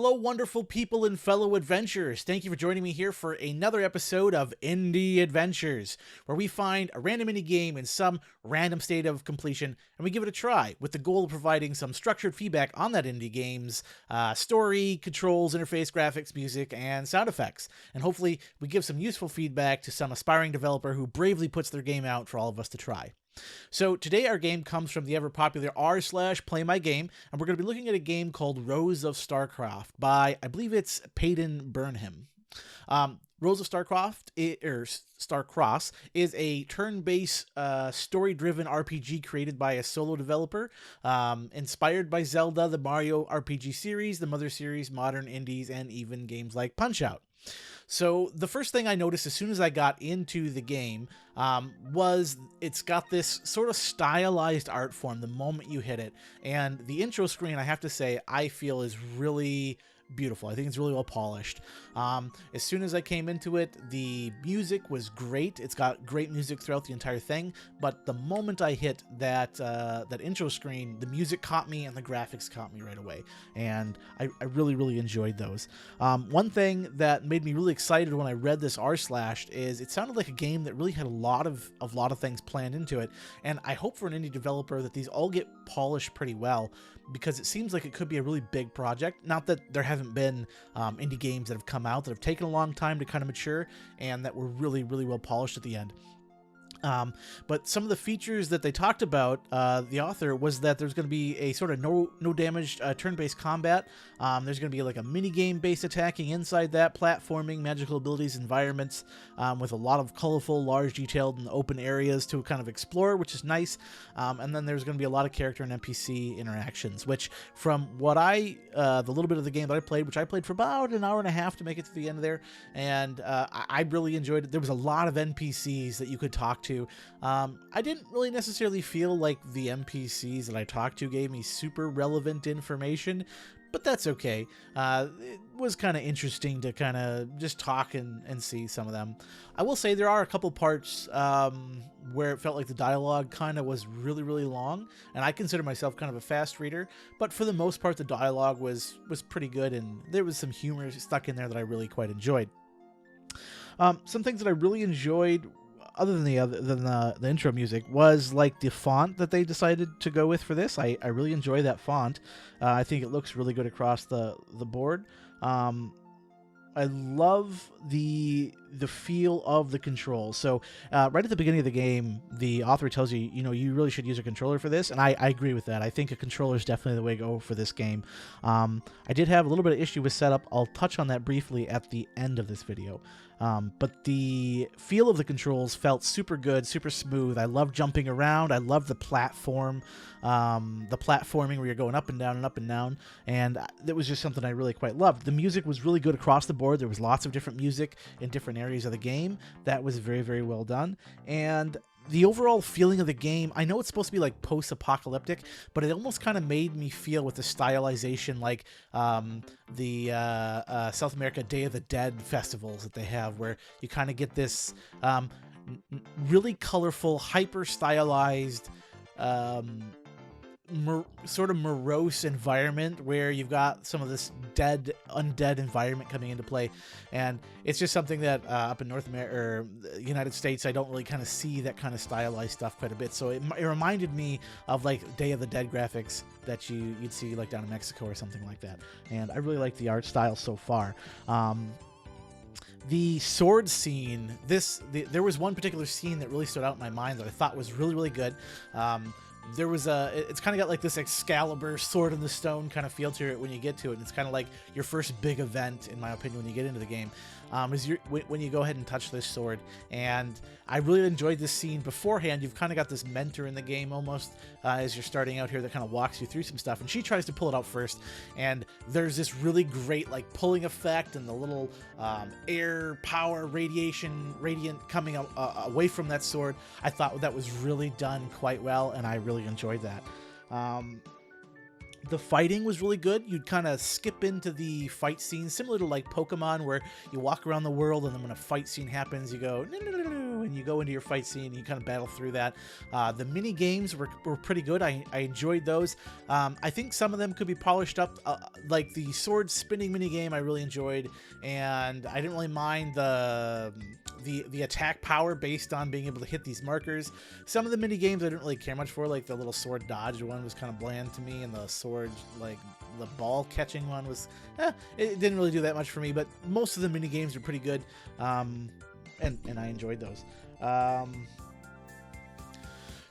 Hello, wonderful people and fellow adventurers. Thank you for joining me here for another episode of Indie Adventures, where we find a random indie game in some random state of completion, and we give it a try, with the goal of providing some structured feedback on that indie game's story, controls, interface, graphics, music, and sound effects. And hopefully, we give some useful feedback to some aspiring developer who bravely puts their game out for all of us to try. So today our game comes from the ever-popular r/PlayMyGame, and we're going to be looking at a game called Rose of Starcross by, I believe it's Peyton Burnham. Rose of Starcross is a turn-based, story-driven RPG created by a solo developer, inspired by Zelda, the Mario RPG series, the Mother series, modern indies, and even games like Punch-Out! So the first thing I noticed as soon as I got into the game was it's got this sort of stylized art form the moment you hit it. And the intro screen, I have to say, I feel is really beautiful. I think it's really well polished. As soon as I came into it, the music was great. It's got great music throughout the entire thing, but the moment I hit that intro screen, the music caught me and the graphics caught me right away, and I really enjoyed those. One thing that made me really excited when I read this r/ is it sounded like a game that really had a lot of things planned into it, and I hope for an indie developer that these all get polished pretty well, because it seems like it could be a really big project. Not that there haven't been indie games that have come out that have taken a long time to kind of mature and that were really well polished at the end. But some of the features that they talked about, the author, was that there's going to be a sort of no damage turn-based combat. There's going to be like a mini-game based attacking inside that, platforming, magical abilities, environments, with a lot of colorful, large, detailed, and open areas to kind of explore, which is nice. And then there's going to be a lot of character and NPC interactions, which from what the little bit of the game that I played, which I played for about an hour and a half to make it to the end of there, and I really enjoyed it. There was a lot of NPCs that you could talk to. I didn't really necessarily feel like the NPCs that I talked to gave me super relevant information, but that's okay. It was kind of interesting to kind of just talk and see some of them. I will say there are a couple parts where it felt like the dialogue kind of was really long, and I consider myself kind of a fast reader, but for the most part the dialogue was pretty good, and there was some humor stuck in there that I really quite enjoyed. Some things that I really enjoyed, other than the intro music, was like the font that they decided to go with for this. I really enjoy that font. I think it looks really good across the board. I love the feel of the controls. So right at the beginning of the game, the author tells you, you really should use a controller for this, and I agree with that. I think a controller is definitely the way to go for this game. I did have a little bit of issue with setup. I'll touch on that briefly at the end of this video. But the feel of the controls felt super good, super smooth. I love jumping around. I love the platforming where you're going up and down and up and down, and that was just something I really quite loved. The music was really good across the board. There was lots of different music in different areas of the game. That was very well done, and the overall feeling of the game, I know it's supposed to be like post-apocalyptic, but it almost kind of made me feel with the stylization like the South America Day of the Dead festivals that they have, where you kind of get this really colorful, hyper-stylized, sort of morose environment where you've got some of this undead environment coming into play, and it's just something that up in North America or the United States I don't really kind of see that kind of stylized stuff quite a bit. So it reminded me of like Day of the Dead graphics that you'd see like down in Mexico or something like that, and I really like the art style so far. The sword scene, there was one particular scene that really stood out in my mind that I thought was really good. There was it's kind of got like this Excalibur sword in the stone kind of feel to it when you get to it, and it's kind of like your first big event, in my opinion, when you get into the game, is when you go ahead and touch this sword. And I really enjoyed this scene beforehand. You've kind of got this mentor in the game almost as you're starting out here that kind of walks you through some stuff, and she tries to pull it out first, and there's this really great like pulling effect and the little air power radiant coming away from that sword. I thought that was really done quite well, and I really enjoyed that. The fighting was really good. You'd kind of skip into the fight scene, similar to like Pokemon, where you walk around the world and then when a fight scene happens, you go, no, and you go into your fight scene and you kind of battle through that. The mini games were pretty good. I enjoyed those. I think some of them could be polished up, like the sword spinning mini game I really enjoyed, and I didn't really mind the attack power based on being able to hit these markers. Some of the mini games I didn't really care much for, like the little sword dodge one was kind of bland to me, and the sword, like the ball catching one was, it didn't really do that much for me, but most of the mini games are pretty good, and I enjoyed those.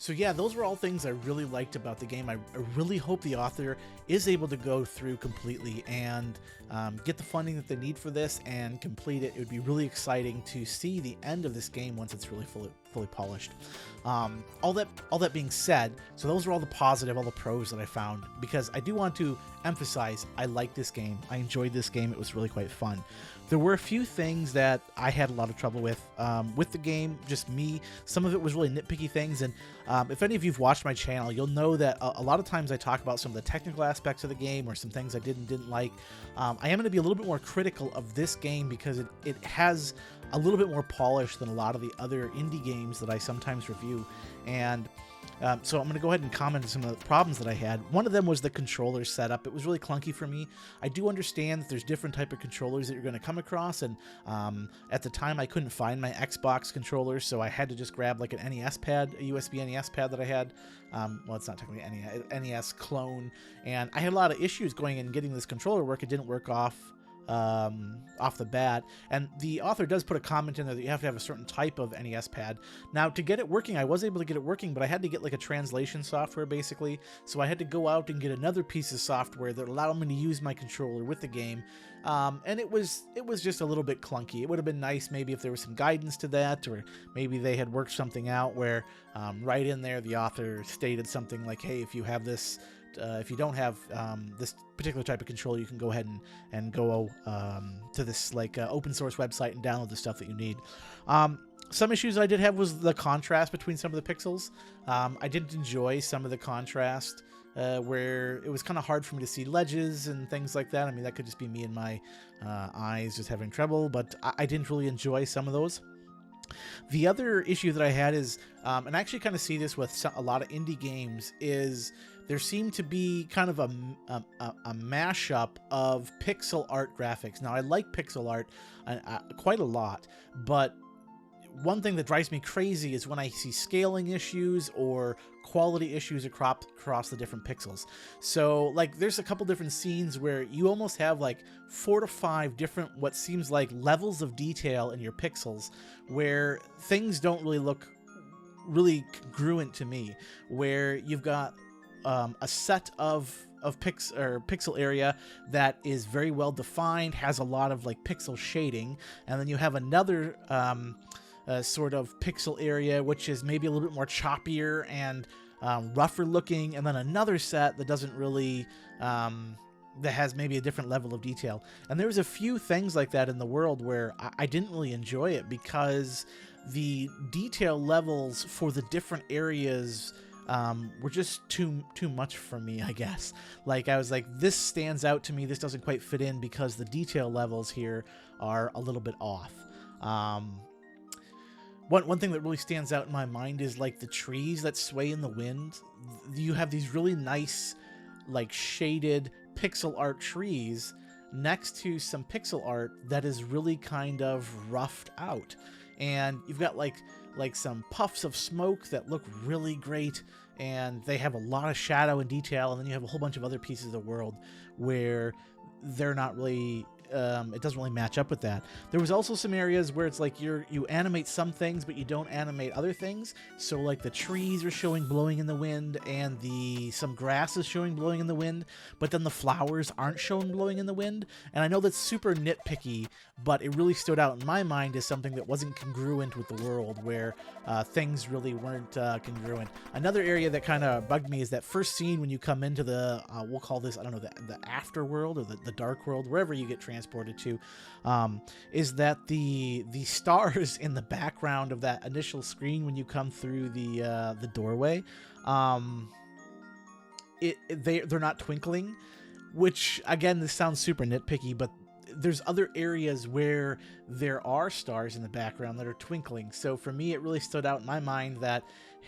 So yeah, those were all things I really liked about the game. I really hope the author is able to go through completely and get the funding that they need for this and complete it. It would be really exciting to see the end of this game once it's really fully polished. All that being said, so those are all the positive, all the pros that I found, because I do want to emphasize I like this game. I enjoyed this game. It was really quite fun. There were a few things that I had a lot of trouble with the game, just me. Some of it was really nitpicky things, and if any of you've watched my channel, you'll know that a lot of times I talk about some of the technical aspects of the game or some things I did and didn't like. I am going to be a little bit more critical of this game because it has a little bit more polish than a lot of the other indie games that I sometimes review, and so I'm going to go ahead and comment on some of the problems that I had. One of them was the controller setup. It was really clunky for me. I do understand that there's different type of controllers that you're going to come across, and at the time I couldn't find my Xbox controller, so I had to just grab like an NES pad, a USB NES pad that I had. Well, it's not technically NES clone, and I had a lot of issues going and getting this controller work. It didn't work off the bat, and the author does put a comment in there that you have to have a certain type of NES pad. Now, to get it working, I was able to get it working, but I had to get like a translation software basically, so I had to go out and get another piece of software that allowed me to use my controller with the game, and it was just a little bit clunky. It would have been nice maybe if there was some guidance to that, or maybe they had worked something out where right in there the author stated something like, hey, if you have this, if you don't have this particular type of controller, you can go ahead and go to this like open source website and download the stuff that you need. Some issues I did have was the contrast between some of the pixels. I didn't enjoy some of the contrast where it was kind of hard for me to see ledges and things like that. I mean, that could just be me and my eyes just having trouble, but I didn't really enjoy some of those. The other issue that I had is, and I actually kind of see this with a lot of indie games, is there seemed to be kind of a mashup of pixel art graphics. Now, I like pixel art quite a lot, but one thing that drives me crazy is when I see scaling issues or quality issues across the different pixels. So, like, there's a couple different scenes where you almost have like 4 to 5 different what seems like levels of detail in your pixels, where things don't really look really congruent to me, where you've got a set of pixel area that is very well defined, has a lot of like pixel shading, and then you have another sort of pixel area which is maybe a little bit more choppier and rougher looking, and then another set that doesn't really that has maybe a different level of detail. And there's a few things like that in the world where I didn't really enjoy it because the detail levels for the different areas were just too much for me, I guess. Like, I was like, this stands out to me, this doesn't quite fit in because the detail levels here are a little bit off. One thing that really stands out in my mind is like the trees that sway in the wind. You have these really nice, like, shaded pixel art trees next to some pixel art that is really kind of roughed out, and you've got like some puffs of smoke that look really great, and they have a lot of shadow and detail, and then you have a whole bunch of other pieces of the world where they're not really it doesn't really match up with that. There was also some areas where it's like you animate some things but you don't animate other things, so like the trees are showing blowing in the wind, and some grass is showing blowing in the wind, but then the flowers aren't shown blowing in the wind. And I know that's super nitpicky, but it really stood out in my mind as something that wasn't congruent with the world, where things really weren't congruent. Another area that kind of bugged me is that first scene when you come into the we'll call this, I don't know, the afterworld or the dark world, wherever you get transported to, is that the stars in the background of that initial screen when you come through the doorway, they're not twinkling, which, again, this sounds super nitpicky, but there's other areas where there are stars in the background that are twinkling. So for me, it really stood out in my mind that,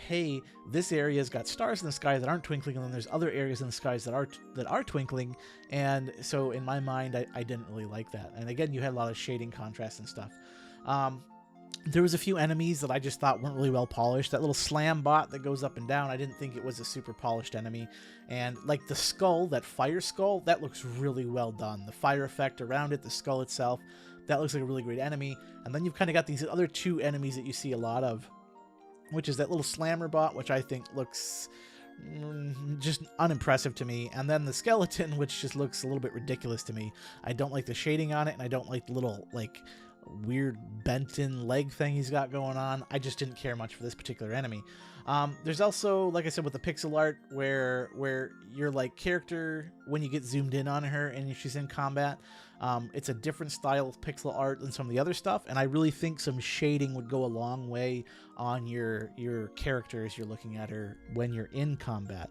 hey, this area's got stars in the sky that aren't twinkling, and then there's other areas in the skies that are twinkling. And so in my mind, I didn't really like that. And again, you had a lot of shading, contrast, and stuff. There was a few enemies that I just thought weren't really well polished. That little slam bot that goes up and down, I didn't think it was a super polished enemy. And like the skull, that fire skull, that looks really well done. The fire effect around it, the skull itself, that looks like a really great enemy. And then you've kind of got these other two enemies that you see a lot of, which is that little slammer bot, which I think looks just unimpressive to me, and then the skeleton, which just looks a little bit ridiculous to me. I don't like the shading on it, and I don't like the little like weird bent-in leg thing he's got going on. I just didn't care much for this particular enemy. There's also, like I said, with the pixel art, where your like character, when you get zoomed in on her and she's in combat, it's a different style of pixel art than some of the other stuff, and I really think some shading would go a long way on your character as you're looking at her when you're in combat.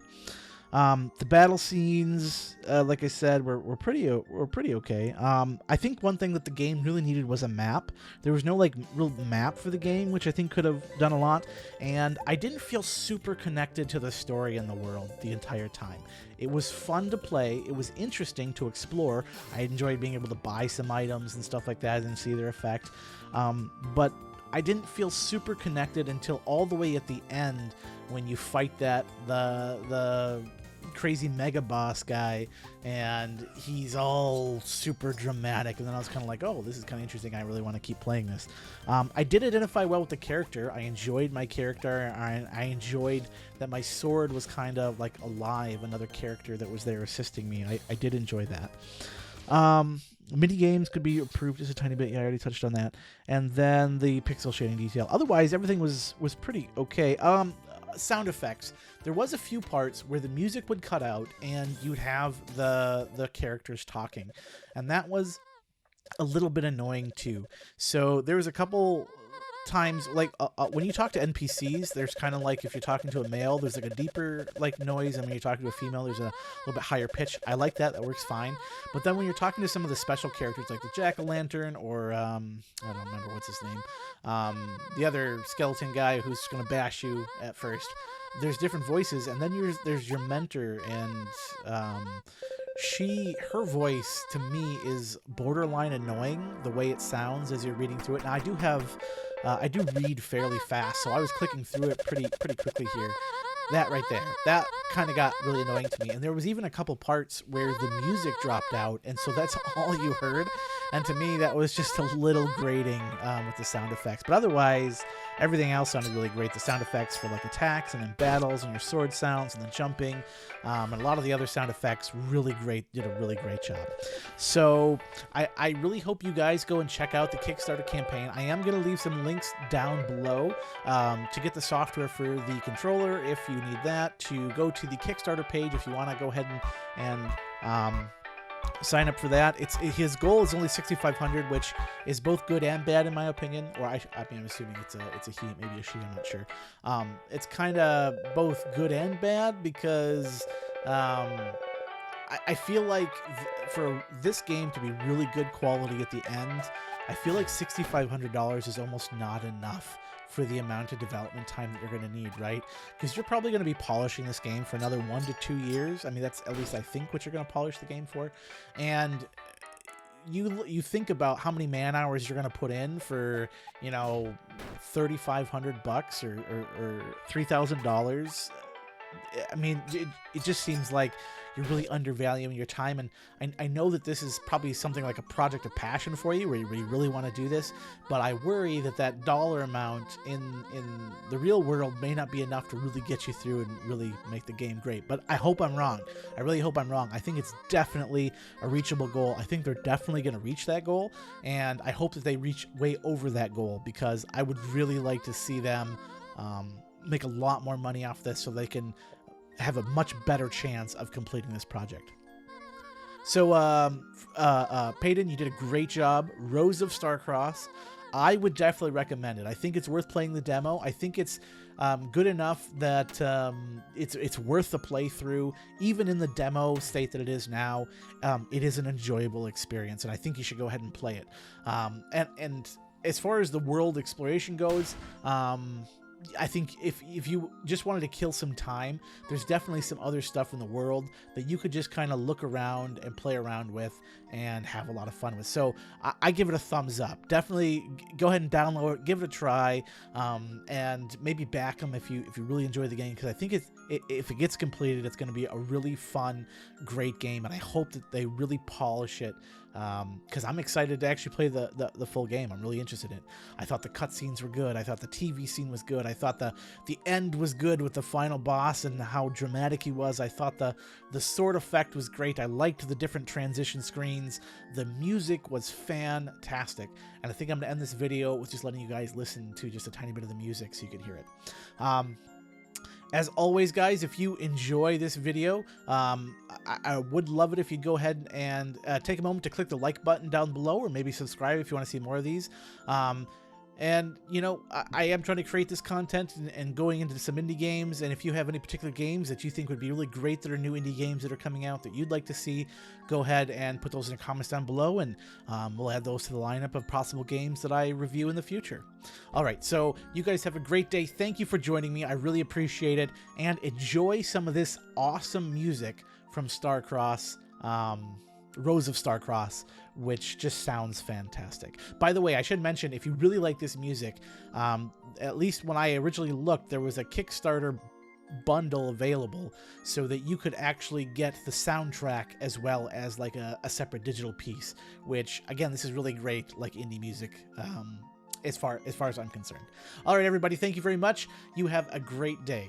The battle scenes, like I said, were pretty okay. I think one thing that the game really needed was a map. There was no like real map for the game, which I think could have done a lot. And I didn't feel super connected to the story and the world the entire time. It was fun to play. It was interesting to explore. I enjoyed being able to buy some items and stuff like that and see their effect. But I didn't feel super connected until all the way at the end when you fight the crazy mega boss guy, and he's all super dramatic, and then I was kind of like, oh, this is kind of interesting. I really want to keep playing this. I did identify well with the character. I enjoyed my character. I enjoyed that my sword was kind of like alive, another character that was there assisting me. I did enjoy that. Mini games could be improved just a tiny bit. Yeah, I already touched on that. And then the pixel shading detail. Otherwise, everything was pretty okay. Sound effects. There was a few parts where the music would cut out and you'd have the characters talking, and that was a little bit annoying too. So there was a couple times, like when you talk to NPCs, there's kind of like, if you're talking to a male, there's like a deeper like noise, and when you're talking to a female, there's a little bit higher pitch. I like that. That works fine. But then when you're talking to some of the special characters, like the jack-o'-lantern, or I don't remember what's his name, the other skeleton guy who's gonna bash you at first, there's different voices. And then there's your mentor, and her voice to me is borderline annoying, the way it sounds as you're reading through it. Now I do read fairly fast, so I was clicking through it pretty quickly here. That right there, that kind of got really annoying to me. And there was even a couple parts where the music dropped out, and so that's all you heard. And to me, that was just a little grating with the sound effects. But otherwise, everything else sounded really great. The sound effects for like attacks and then battles and your sword sounds and then jumping, and a lot of the other sound effects, really great. Did a really great job. So I really hope you guys go and check out the Kickstarter campaign. I am going to leave some links down below to get the software for the controller if you need that, to go to the Kickstarter page if you want to go ahead and sign up for that. His goal is only 6,500, which is both good and bad in my opinion. Or I mean, I'm assuming it's a he, maybe a she. I'm not sure. It's kind of both good and bad because I feel like for this game to be really good quality at the end, I feel like $6,500 is almost not enough for the amount of development time that you're going to need, right? Because you're probably going to be polishing this game for another 1 to 2 years. I mean, that's at least I think what you're going to polish the game for. And you think about how many man hours you're going to put in for, $3,500 or $3,000. I mean, it just seems like you're really undervaluing your time, and I know that this is probably something like a project of passion for you, where you really want to do this, but I worry that dollar amount in the real world may not be enough to really get you through and really make the game great. But I hope I'm wrong. I really hope I'm wrong. I think it's definitely a reachable goal. I think they're definitely going to reach that goal, and I hope that they reach way over that goal, because I would really like to see them make a lot more money off this so they can have a much better chance of completing this project. So Peyton, you did a great job. Rose of Starcross. I would definitely recommend it. I think it's worth playing the demo. I think it's good enough that it's worth the playthrough. Even in the demo state that it is now, it is an enjoyable experience, and I think you should go ahead and play it. And as far as the world exploration goes, I think if you just wanted to kill some time, there's definitely some other stuff in the world that you could just kind of look around and play around with and have a lot of fun with. So I give it a thumbs up. Definitely go ahead and download it, give it a try, and maybe back them if you really enjoy the game, because I think if it gets completed, it's going to be a really fun, great game, and I hope that they really polish it, because I'm excited to actually play the full game. I'm really interested in it. I thought the cutscenes were good. I thought the TV scene was good. I thought the end was good with the final boss and how dramatic he was. I thought the sword effect was great. I liked the different transition screens. The music was fantastic. And I think I'm going to end this video with just letting you guys listen to just a tiny bit of the music so you can hear it. As always, guys, if you enjoy this video, I would love it if you'd go ahead and take a moment to click the like button down below, or maybe subscribe if you want to see more of these. And, you know, I am trying to create this content and going into some indie games. And if you have any particular games that you think would be really great that are new indie games that are coming out that you'd like to see, go ahead and put those in the comments down below, and we'll add those to the lineup of possible games that I review in the future. All right, so you guys have a great day. Thank you for joining me. I really appreciate it. And enjoy some of this awesome music from Starcross. Rose of Starcross, which just sounds fantastic. By the way, I should mention, if you really like this music, at least when I originally looked, there was a Kickstarter bundle available so that you could actually get the soundtrack as well as like a separate digital piece, which, again, this is really great, like indie music, as far as I'm concerned. All right, everybody, thank you very much. You have a great day.